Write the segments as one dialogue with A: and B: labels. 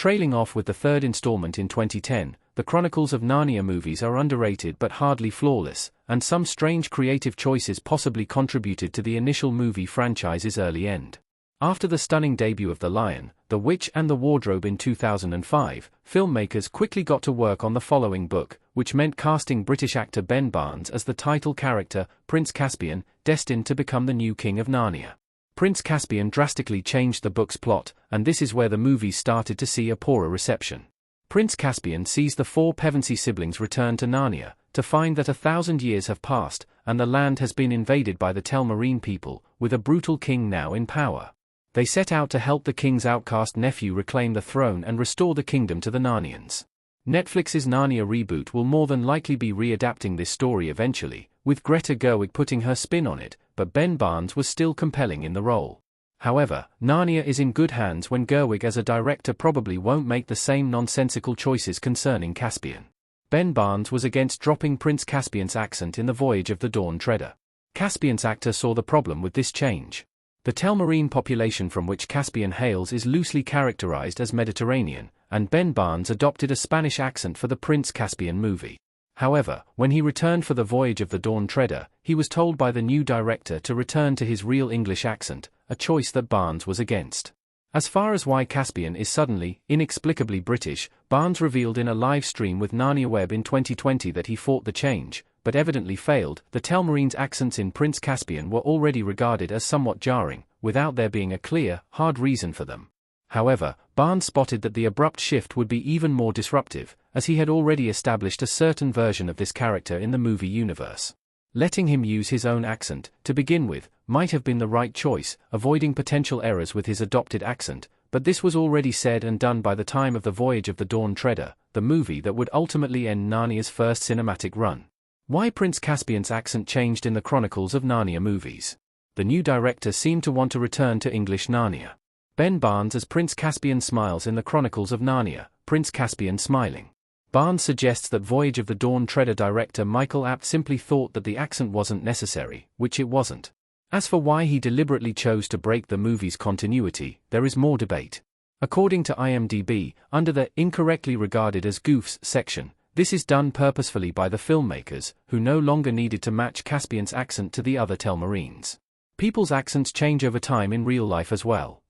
A: Trailing off with the third installment in 2010, the Chronicles of Narnia movies are underrated but hardly flawless, and some strange creative choices possibly contributed to the initial movie franchise's early end. After the stunning debut of The Lion, the Witch and the Wardrobe in 2005, filmmakers quickly got to work on the following book, which meant casting British actor Ben Barnes as the title character, Prince Caspian, destined to become the new King of Narnia. Prince Caspian drastically changed the book's plot, and this is where the movies started to see a poorer reception. Prince Caspian sees the four Pevensey siblings return to Narnia, to find that 1,000 years have passed, and the land has been invaded by the Telmarine people, with a brutal king now in power. They set out to help the king's outcast nephew reclaim the throne and restore the kingdom to the Narnians. Netflix's Narnia reboot will more than likely be readapting this story eventually, with Greta Gerwig putting her spin on it, but Ben Barnes was still compelling in the role. However, Narnia is in good hands when Gerwig as a director probably won't make the same nonsensical choices concerning Caspian. Ben Barnes was against dropping Prince Caspian's accent in The Voyage of the Dawn Treader. Caspian's actor saw the problem with this change. The Telmarine population from which Caspian hails is loosely characterized as Mediterranean, and Ben Barnes adopted a Spanish accent for the Prince Caspian movie. However, when he returned for The Voyage of the Dawn Treader, he was told by the new director to return to his real English accent, a choice that Barnes was against. As far as why Caspian is suddenly, inexplicably British, Barnes revealed in a live stream with Narnia Web in 2020 that he fought the change, but evidently failed. The Telmarine's accents in Prince Caspian were already regarded as somewhat jarring, without there being a clear, hard reason for them. However, Barnes spotted that the abrupt shift would be even more disruptive, as he had already established a certain version of this character in the movie universe. Letting him use his own accent, to begin with, might have been the right choice, avoiding potential errors with his adopted accent, but this was already said and done by the time of The Voyage of the Dawn Treader, the movie that would ultimately end Narnia's first cinematic run. Why Prince Caspian's accent changed in the Chronicles of Narnia movies? The new director seemed to want to return to English Narnia. Ben Barnes as Prince Caspian smiles in the Chronicles of Narnia, Prince Caspian smiling. Barnes suggests that Voyage of the Dawn Treader director Michael Apted simply thought that the accent wasn't necessary, which it wasn't. As for why he deliberately chose to break the movie's continuity, there is more debate. According to IMDb, under the incorrectly regarded as goofs section, this is done purposefully by the filmmakers, who no longer needed to match Caspian's accent to the other Telmarines. People's accents change over time in real life as well.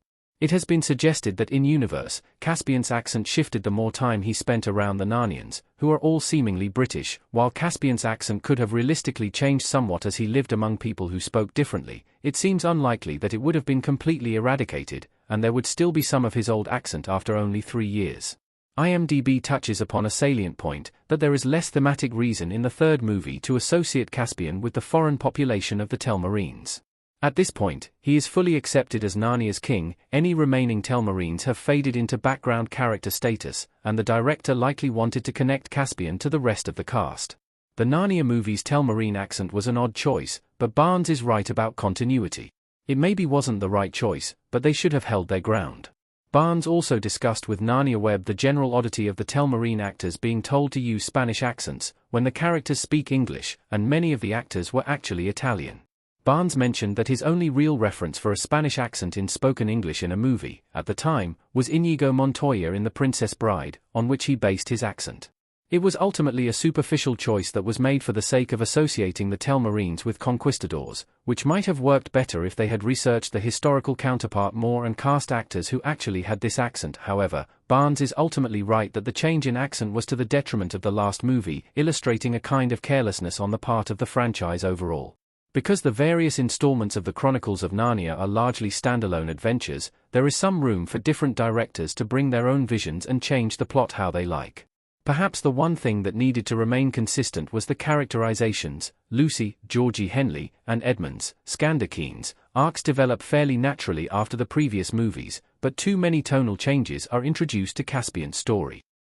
A: It has been suggested that in-universe, Caspian's accent shifted the more time he spent around the Narnians, who are all seemingly British, while Caspian's accent could have realistically changed somewhat as he lived among people who spoke differently. It seems unlikely that it would have been completely eradicated, and there would still be some of his old accent after only 3 years. IMDb touches upon a salient point, that there is less thematic reason in the third movie to associate Caspian with the foreign population of the Telmarines. At this point, he is fully accepted as Narnia's king. Any remaining Telmarines have faded into background character status, and the director likely wanted to connect Caspian to the rest of the cast. The Narnia movie's Telmarine accent was an odd choice, but Barnes is right about continuity. It maybe wasn't the right choice, but they should have held their ground. Barnes also discussed with Narnia Web the general oddity of the Telmarine actors being told to use Spanish accents, when the characters speak English, and many of the actors were actually Italian. Barnes mentioned that his only real reference for a Spanish accent in spoken English in a movie, at the time, was Inigo Montoya in The Princess Bride, on which he based his accent. It was ultimately a superficial choice that was made for the sake of associating the Telmarines with conquistadors, which might have worked better if they had researched the historical counterpart more and cast actors who actually had this accent. However, Barnes is ultimately right that the change in accent was to the detriment of the last movie, illustrating a kind of carelessness on the part of the franchise overall. Because the various installments of the Chronicles of Narnia are largely standalone adventures, there is some room for different directors to bring their own visions and change the plot how they like. Perhaps the one thing that needed to remain consistent was the characterizations. Lucy, Georgie Henley, and Edmund's, Scanderkeen's, arcs develop fairly naturally after the previous movies, but too many tonal changes are introduced to Caspian's story.